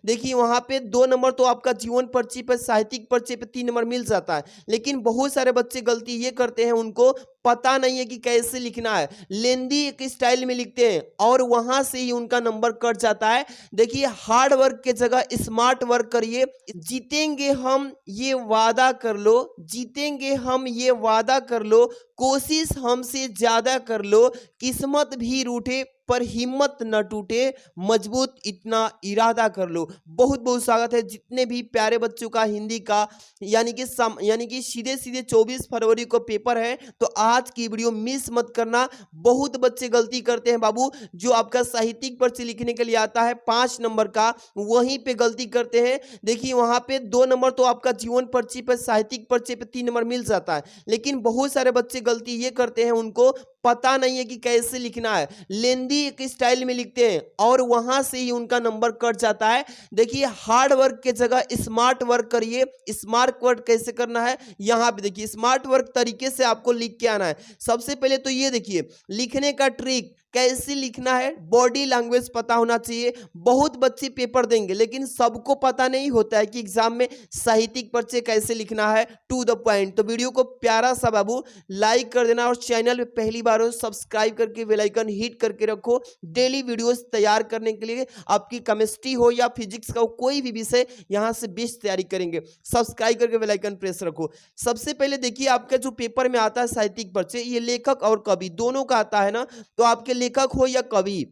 देखिए वहां पे 2 नंबर तो आपका जीवन पर्ची पे, साहित्यिक पर्ची पे 3 नंबर मिल जाता है। लेकिन बहुत सारे बच्चे गलती ये करते हैं, उनको पता नहीं है कि कैसे लिखना है, लेंदी एक स्टाइल में लिखते हैं और वहां से ही उनका नंबर कट जाता है। देखिए हार्ड वर्क के जगह स्मार्ट वर्क करिए। जीतेंगे हम ये वादा कर लो, जीतेंगे हम ये वादा कर लो, कोशिश हमसे ज्यादा कर लो, किस्मत भी रूठे पर हिम्मत न टूटे, मजबूत इतना इरादा कर लो। बहुत बहुत स्वागत है जितने भी प्यारे बच्चों का हिंदी का यानी कि सीधे सीधे 24 फरवरी को पेपर है, तो आज की वीडियो मिस मत करना। बहुत बच्चे गलती करते हैं बाबू, जो आपका साहित्यिक पर्ची लिखने के लिए आता है 5 नंबर का, वहीं पे गलती करते हैं। देखिए वहां पे 2 नंबर तो आपका जीवन पर्ची पे, साहित्यिक पर्ची पे 3 नंबर मिल जाता है। लेकिन बहुत सारे बच्चे गलती ये करते हैं, उनको पता नहीं है कि कैसे लिखना है, लेंदी एक स्टाइल में लिखते हैं और वहां से ही उनका नंबर कट जाता है। देखिए हार्ड वर्क के जगह स्मार्ट वर्क करिए। स्मार्ट वर्क कैसे करना है, यहां पे देखिए स्मार्ट वर्क तरीके से आपको लिख के आना है। सबसे पहले तो ये देखिए लिखने का ट्रिक कैसे लिखना है, बॉडी लैंग्वेज पता होना चाहिए। बहुत बच्चे पेपर देंगे लेकिन सबको पता नहीं होता है कि एग्जाम में साहित्यिक पर्चे कैसे लिखना है, टू द पॉइंट। तो वीडियो को प्यारा सा बाबू लाइक कर देना और चैनल पे पहली बार हो सब्सक्राइब करके बेल आइकन हिट करके रखो। डेली वीडियोस तैयार करने के लिए, आपकी केमिस्ट्री हो या फिजिक्स का हो, कोई भी विषय यहाँ से बेस्ट तैयारी करेंगे। सब्सक्राइब करके बेल आइकन प्रेस रखो। सबसे पहले देखिए आपका जो पेपर में आता है साहित्यिक पर्चे, ये लेखक और कवि दोनों का आता है ना, तो आपके लेखक हो या कवि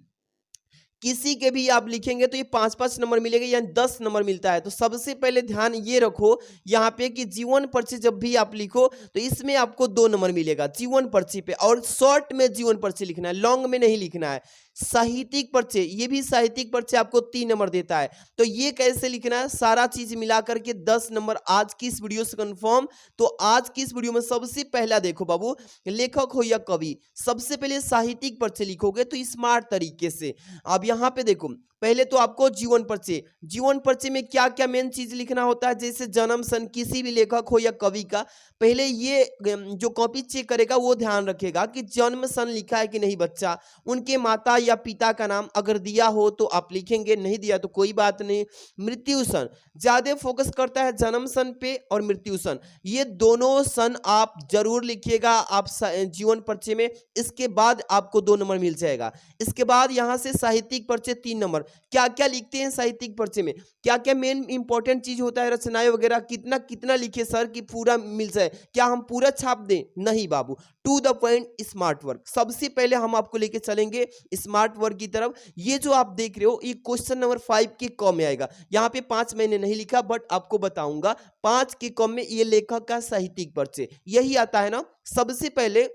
किसी के भी आप लिखेंगे तो ये 5-5 नंबर मिलेंगे, यानी 10 नंबर मिलता है। तो सबसे पहले ध्यान ये रखो यहाँ पे कि जीवन पर्ची जब भी आप लिखो तो इसमें आपको 2 नंबर मिलेगा जीवन पर्ची पे, और शॉर्ट में जीवन पर्ची लिखना है, लॉन्ग में नहीं लिखना है। साहित्यिक पर्चे, ये भी साहित्यिक पर्चे आपको 3 नंबर देता है। तो ये कैसे लिखना है, सारा चीज मिला करके 10 नंबर आज की इस वीडियो से कंफर्म। तो आज की इस वीडियो में सबसे पहला देखो बाबू, लेखक हो या कवि, सबसे पहले साहित्यिक पर्चे लिखोगे तो स्मार्ट तरीके से। अब यहाँ पे देखो पहले तो आपको जीवन पर्ची, जीवन पर्ची में क्या क्या मेन चीज लिखना होता है, जैसे जन्म सन किसी भी लेखक हो या कवि का। पहले ये जो कॉपी चेक करेगा वो ध्यान रखेगा कि जन्म सन लिखा है कि नहीं बच्चा, उनके माता या पिता का नाम अगर दिया हो तो आप लिखेंगे, नहीं दिया तो कोई बात नहीं। मृत्यु सन ज्यादा फोकस करता है जन्म सन पे और मृत्यु सन, ये दोनों सन आप जरूर लिखिएगा आप जीवन पर्ची में। इसके बाद आपको 2 नंबर मिल जाएगा। इसके बाद यहाँ से साहित्यिक पर्चे 3 नंबर। क्या क्या लिखते हैं साहित्यिक पर्चे में, क्या क्या मेन इंपॉर्टेंट चीज होता है, रचनाएं वगैरह कितना कितना लिखे सर कि पूरा मिल जाए, क्या हम पूरा छाप दें, नहीं बाबू, to the point smart work. सबसे पहले हम आपको लेके चलेंगे स्मार्ट वर्क की तरफ। ये जो आप देख रहे हो ये क्वेश्चन नंबर 5 के कॉम में आएगा। यहाँ पे 5 मैंने नहीं लिखा बट आपको बताऊंगा, 5 के कॉम में ये लेखक का साहित्यिक पर्चे यही आता है ना। सबसे पहले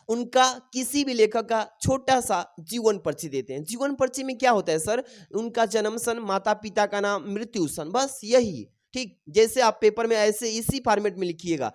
उनका किसी भी लेखक का छोटा सा जीवन पर्ची देते हैं। जीवन पर्ची में क्या होता है सर, उनका जन्म सन, माता पिता का नाम, मृत्यु सन, बस यही। ठीक, जैसे आप पेपर में ऐसे इसी फॉर्मेट में लिखिएगा।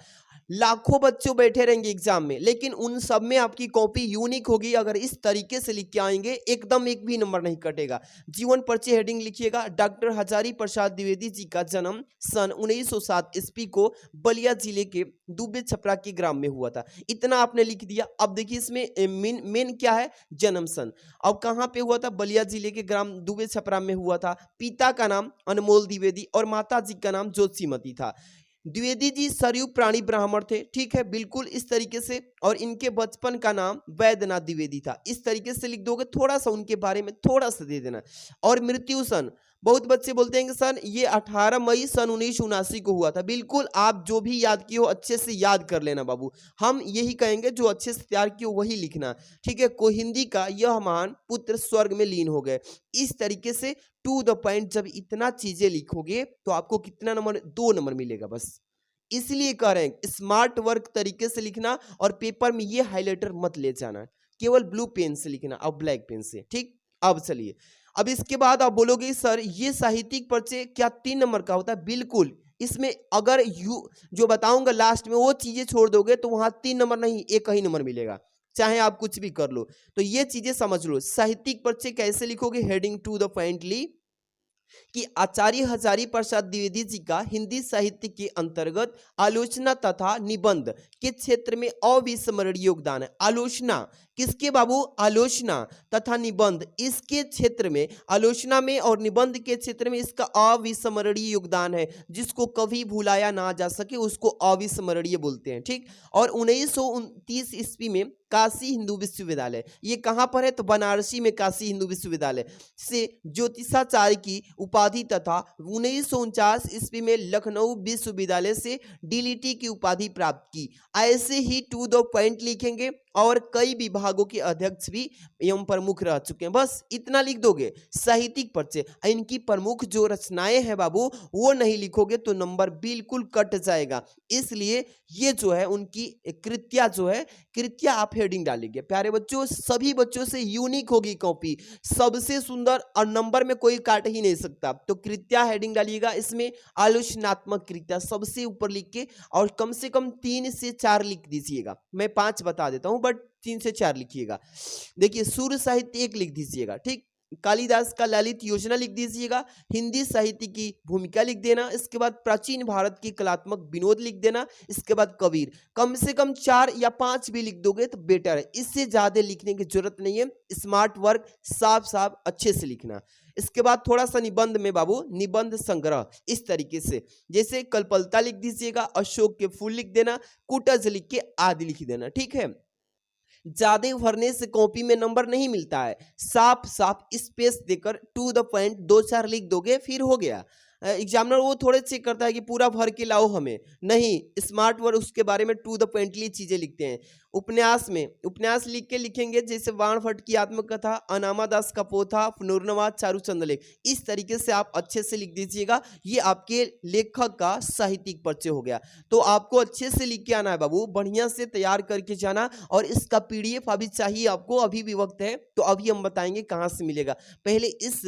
लाखों बच्चों बैठे रहेंगे एग्जाम में, लेकिन उन सब में आपकी कॉपी यूनिक होगी अगर इस तरीके से लिख के आएंगे, एकदम एक भी नंबर नहीं कटेगा। जीवन पर्ची हेडिंग लिखिएगा, डॉक्टर हजारी प्रसाद द्विवेदी जी का जन्म सन 1907 ईस्वी को बलिया जिले के दुबे छपरा के ग्राम में हुआ था। इतना आपने लिख दिया। अब देखिए इसमें मेन क्या है, जन्म सन। अब कहाँ पे हुआ था, बलिया जिले के ग्राम दुबे छपरा में हुआ था। पिता का नाम अनमोल द्विवेदी और माता जी का नाम ज्योतिमती था। द्विवेदी जी सरयू प्राणी ब्राह्मण थे, ठीक है, बिल्कुल इस तरीके से। और इनके बचपन का नाम वैद्यनाथ द्विवेदी था। इस तरीके से लिख दोगे, थोड़ा सा उनके बारे में थोड़ा सा दे देना। और मृत्यु सन, बहुत बच्चे बोलते हैं कि सर ये 18 मई सन 1979 को हुआ था। बिल्कुल आप जो भी याद किए हो अच्छे से याद कर लेना बाबू। हम यही कहेंगे जो अच्छे से तैयार किए वही लिखना, ठीक है। को हिंदी का यह महान पुत्र स्वर्ग में लीन हो गए, इस तरीके से टू द पॉइंट। जब इतना चीजें लिखोगे तो आपको कितना नंबर, 2 नंबर मिलेगा बस। इसलिए कह रहे हैं स्मार्ट वर्क तरीके से लिखना, और पेपर में ये हाइलाइटर मत ले जाना, केवल ब्लू पेन से लिखना और ब्लैक पेन से, ठीक। अब चलिए, अब इसके बाद आप बोलोगे सर ये साहित्यिक पर्चे क्या 3 नंबर का होता है, बिल्कुल। इसमें अगर यू जो बताऊंगा लास्ट में वो चीजें छोड़ दोगे तो वहां 3 नंबर नहीं, एक ही नंबर मिलेगा, चाहे आप कुछ भी कर लो। तो ये चीजें समझ लो। साहित्यिक पर्चे कैसे लिखोगे, हेडिंग टू द पॉइंट ली कि आचार्य हजारी प्रसाद द्विवेदी जी का हिंदी साहित्य के अंतर्गत आलोचना तथा निबंध के क्षेत्र में अविस्मरणीय योगदान है। आलोचना किसके बाबू? आलोचना तथा निबंध, इसके क्षेत्र में, आलोचना में और निबंध के क्षेत्र में इसका अविस्मरणीय योगदान है, जिसको कभी भुलाया ना जा सके उसको अविस्मरणीय बोलते हैं। ठीक। और 1929 ईस्वी में काशी हिंदू विश्वविद्यालय, ये कहाँ पर है? तो बनारसी में काशी हिंदू विश्वविद्यालय से ज्योतिषाचार्य की उपाधि तथा 1949 ईस्वी में लखनऊ विश्वविद्यालय से डीलिटी की उपाधि प्राप्त की। ऐसे ही टू द पॉइंट लिखेंगे और कई विभागों के अध्यक्ष भी एवं प्रमुख रह चुके हैं। बस इतना लिख दोगे। साहित्यिक परिचय, इनकी प्रमुख जो रचनाएं हैं बाबू वो नहीं लिखोगे तो नंबर बिल्कुल कट जाएगा। इसलिए ये जो है उनकी कृतियां जो है, कृतियां आप हेडिंग डालेंगे। प्यारे बच्चों, सभी बच्चों से यूनिक होगी कॉपी, सबसे सुंदर, और नंबर में कोई काट ही नहीं सकता। तो कृतियां हेडिंग डालिएगा। इसमें आलोचनात्मक कृतियां सबसे ऊपर लिख के और कम से कम 3 से 4 लिख दीजिएगा। मैं 5 बता देता हूं बट 3 से 4 लिखिएगा। देखिए, सूर्य साहित्य 1 लिख दीजिएगा। ठीक। कालिदास का ललित योजना लिख दीजिएगा। हिंदी साहित्य की भूमिका लिख देना। इसके बाद प्राचीन भारत की कलात्मक विनोद लिख देना। इसके बाद कबीर। कम से कम 4 या 5 भी लिख दोगे तो बेटर है, इससे ज्यादा लिखने की जरूरत नहीं है। स्मार्ट वर्क, साफ साफ अच्छे से लिखना। इसके बाद थोड़ा सा निबंध में बाबू, निबंध संग्रह इस तरीके से, जैसे कल्पलता लिख दीजिएगा, अशोक के फूल लिख देना, कुटज लिख के आदि लिख देना। ठीक है। ज्यादा भरने से कॉपी में नंबर नहीं मिलता है, साफ साफ स्पेस देकर टू द पॉइंट 2-4 लिख दोगे फिर हो गया। एग्जामिनर वो थोड़े चेक करता है कि पूरा भर के लाओ, हमें नहीं, स्मार्ट वर्क उसके बारे में टू द पॉइंटली चीजें लिखते हैं। उपन्यास में उपन्यास लिख के लिखेंगे, जैसे वाण भट्ट की आत्मकथा, अनामा दास का पोथा, पुनर्नवा, चारूचंद लेख, इस तरीके से आप अच्छे से लिख दीजिएगा। ये आपके लेखक का साहित्यिक परिचय हो गया। तो आपको अच्छे से लिख के आना है बाबू, बढ़िया से तैयार करके जाना। और इसका पीडीएफ अभी चाहिए आपको, अभी भी वक्त है, तो अभी हम बताएंगे कहाँ से मिलेगा। पहले इस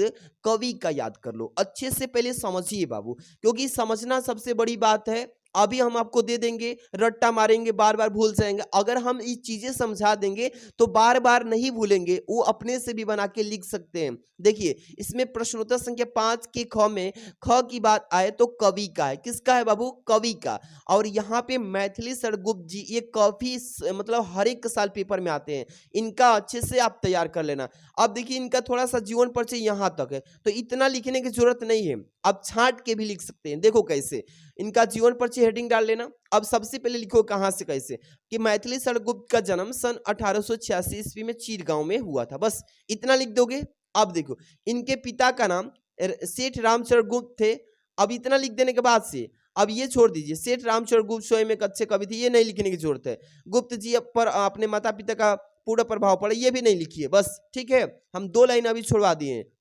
कवि का याद कर लो अच्छे से, पहले समझिए बाबू, क्योंकि समझना सबसे बड़ी बात है। अभी हम आपको दे देंगे, रट्टा मारेंगे, बार बार भूल जाएंगे। अगर हम ये चीजें समझा देंगे तो बार बार नहीं भूलेंगे, वो अपने से भी बना के लिख सकते हैं। देखिए, इसमें प्रश्नोत्तर संख्या 5 के ख में ख की बात आए तो कवि का है। किसका है बाबू? कवि का। और यहाँ पे मैथिली शरगुप्त जी, ये काफी मतलब हर एक साल पेपर में आते हैं, इनका अच्छे से आप तैयार कर लेना। अब देखिए, इनका थोड़ा सा जीवन परिचय यहाँ तक है, तो इतना लिखने की जरूरत नहीं है, आप छांट के भी लिख सकते हैं। देखो कैसे, इनका जीवन परिचय हेडिंग डाल लेना। अब सबसे पहले लिखो कहां से कैसे, कि मैथिली शरगुप्त का जन्म सन 1886 ईस्वी में चीरगांव में हुआ था। बस इतना लिख दोगे। अब देखो, इनके पिता का नाम सेठ रामचंद्र गुप्त थे। अब इतना लिख देने के बाद से अब ये छोड़ दीजिए, सेठ रामचंद्र गुप्त स्वयं एक अच्छे कवि थे, ये नहीं लिखने की जरूरत है। गुप्त जी पर अपने माता पिता का पूरा प्रभाव पड़ा, ये भी नहीं लिखिए बस। ठीक है, हम 2 लाइन अभी छुड़वा दिए हैं।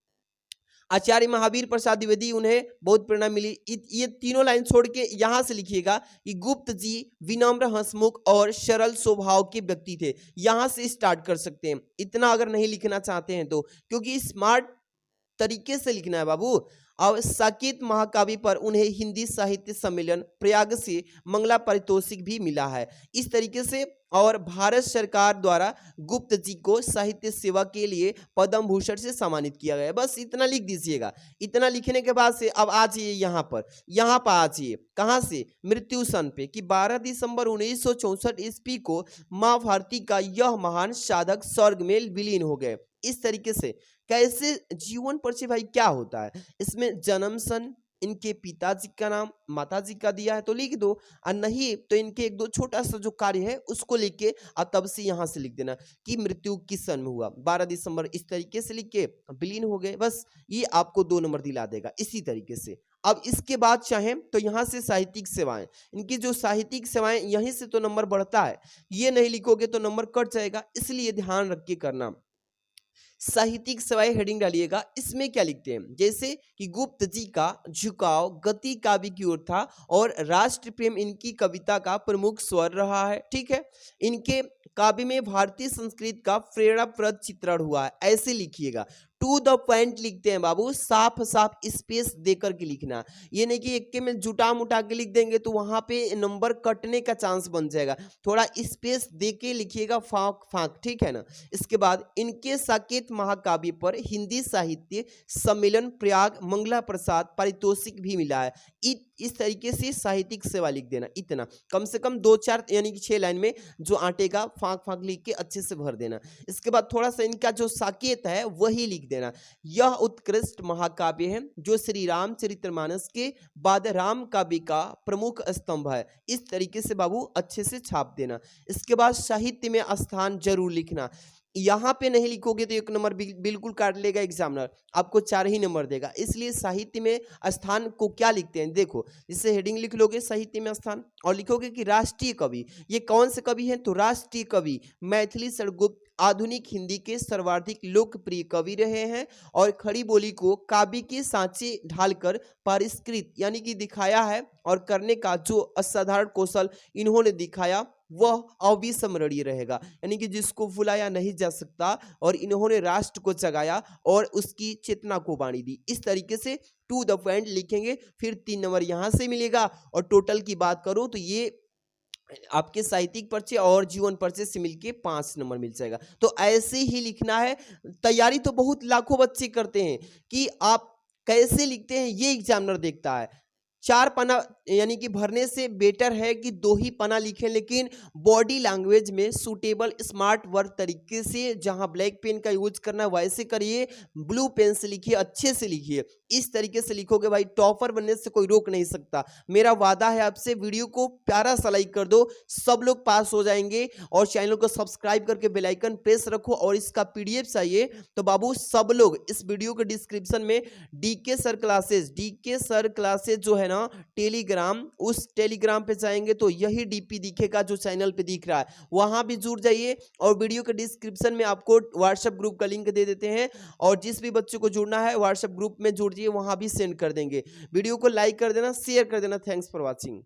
आचार्य महावीर प्रसाद द्विवेदी, उन्हें बहुत प्रेरणा मिली। ये तीनों लाइन छोड़ के यहां से लिखिएगा कि गुप्त जी विनम्र, हंसमुख और सरल स्वभाव के व्यक्ति थे। यहां से स्टार्ट कर सकते हैं, इतना अगर नहीं लिखना चाहते हैं तो, क्योंकि स्मार्ट तरीके से लिखना है बाबू। और साकेत महाकाव्य पर उन्हें हिंदी साहित्य सम्मेलन प्रयाग से मंगला पारितोषिक भी मिला है। इस तरीके से, और भारत सरकार द्वारा गुप्त जी को साहित्य सेवा के लिए पद्म भूषण से सम्मानित किया गया है। बस इतना लिख दीजिएगा। इतना लिखने के बाद से अब आ जाइए यहाँ पर आ जाइए। कहाँ से? मृत्यु सन पे, कि 12 दिसंबर 1964 ईस्वी को माँ भारती का यह महान साधक स्वर्ग में विलीन हो गए। इस तरीके से कैसे जीवन परिचय भाई क्या होता है, इसमें जन्म सन, इनके पिताजी का नाम, माताजी का दिया है तो लिख दो, और नहीं तो इनके 1-2 छोटा सा जो कार्य है उसको लिख के और तब से यहाँ से लिख देना कि मृत्यु किस सन में हुआ, 12 दिसंबर, इस तरीके से लिख के विलीन हो गए। बस ये आपको 2 नंबर दिला देगा इसी तरीके से। अब इसके बाद चाहें तो यहाँ से साहित्यिक सेवाएं, इनकी जो साहित्यिक सेवाएं, यहीं से तो नंबर बढ़ता है, ये नहीं लिखोगे तो नंबर कट जाएगा, इसलिए ध्यान रख के करना। साहित्यिक सेवाएं हेडिंग डालिएगा। इसमें क्या लिखते हैं, जैसे कि गुप्त जी का झुकाव गति काव्य की ओर था और राष्ट्र प्रेम इनकी कविता का प्रमुख स्वर रहा है। ठीक है, इनके काव्य में भारतीय संस्कृति का प्रेरणाप्रद चित्रण हुआ है, ऐसे लिखिएगा। टू द पॉइंट लिखते हैं बाबू, साफ साफ स्पेस देकर के लिखना। ये नहीं कि एक में जुटा मुटा के लिख देंगे तो वहां पे नंबर कटने का चांस बन जाएगा। थोड़ा स्पेस दे के लिखिएगा, फाक फाक, ठीक है ना। इसके बाद इनके साकेत महाकाव्य पर हिंदी साहित्य सम्मेलन प्रयाग मंगला प्रसाद पारितोषिक भी मिला है। इस तरीके से साहित्यिक सेवा लिख देना। इतना कम से कम 2-4 यानी कि 6 लाइन में जो आटेगा फाक फाक लिख के अच्छे से भर देना। इसके बाद थोड़ा सा इनका जो साकेत है वही लिख देना। यह उत्कृष्ट महाकाव्य है जो श्री रामचरितमानस के बाद राम काव्य का प्रमुख स्तंभ है। इस तरीके से बाबू अच्छे से छाप देना। इसके बाद साहित्य में स्थान जरूर लिखना। यहाँ पे नहीं लिखोगे तो 1 नंबर बिल्कुल काट लेगा एग्जामिनर, आपको 4 ही नंबर देगा। इसलिए साहित्य में स्थान को क्या लिखते हैं, देखो इससे हेडिंग लिख लोगे साहित्य में स्थान और लिखोगे कि राष्ट्रीय कवि। ये कौन से कवि हैं, तो राष्ट्रीय कवि मैथिली शरगुप्त आधुनिक हिंदी के सर्वाधिक लोकप्रिय कवि रहे हैं और खड़ी बोली को काव्य के सांचे ढालकर परिष्कृत यानी कि दिखाया है और करने का जो असाधारण कौशल इन्होंने दिखाया वह अविस्मरणीय रहेगा, यानी कि जिसको भुलाया नहीं जा सकता। और इन्होंने राष्ट्र को जगाया और उसकी चेतना को वाणी दी। इस तरीके से टू द पॉइंट लिखेंगे, फिर 3 नंबर यहाँ से मिलेगा। और टोटल की बात करूं तो ये आपके साहित्यिक परिचय और जीवन परिचय से मिलके 5 नंबर मिल जाएगा। तो ऐसे ही लिखना है। तैयारी तो बहुत लाखों बच्चे करते हैं कि आप कैसे लिखते हैं ये एग्जामिनर देखता है। 4 पन्ना यानी कि भरने से बेटर है कि 2 ही पन्ना लिखें, लेकिन बॉडी लैंग्वेज में सूटेबल स्मार्ट वर्क तरीके से, जहां ब्लैक पेन का यूज करना है वैसे करिए, ब्लू पेन से लिखिए, अच्छे से लिखिए। इस तरीके से लिखोगे भाई टॉपर बनने से कोई रोक नहीं सकता। मेरा वादा है आपसे, वीडियो को प्यारा सा लाइक कर दो, सब लोग पास हो जाएंगे। और चैनल को सब्सक्राइब करके बेल आइकन प्रेस रखो। और इसका पीडीएफ चाहिए तो बाबू सब लोग इस वीडियो के डिस्क्रिप्शन में डीके सर क्लासेज जो है ना टेलीग्राम, उस टेलीग्राम पे जाएंगे तो यही डीपी दिखेगा जो चैनल पे दिख रहा है, वहां भी जुड़ जाइए। और वीडियो के डिस्क्रिप्शन में आपको व्हाट्सएप ग्रुप का लिंक दे देते हैं, और जिस भी बच्चे को जुड़ना है व्हाट्सएप ग्रुप में जुड़ जाइए, वहां भी सेंड कर देंगे। वीडियो को लाइक कर देना, शेयर कर देना। Thanks for watching.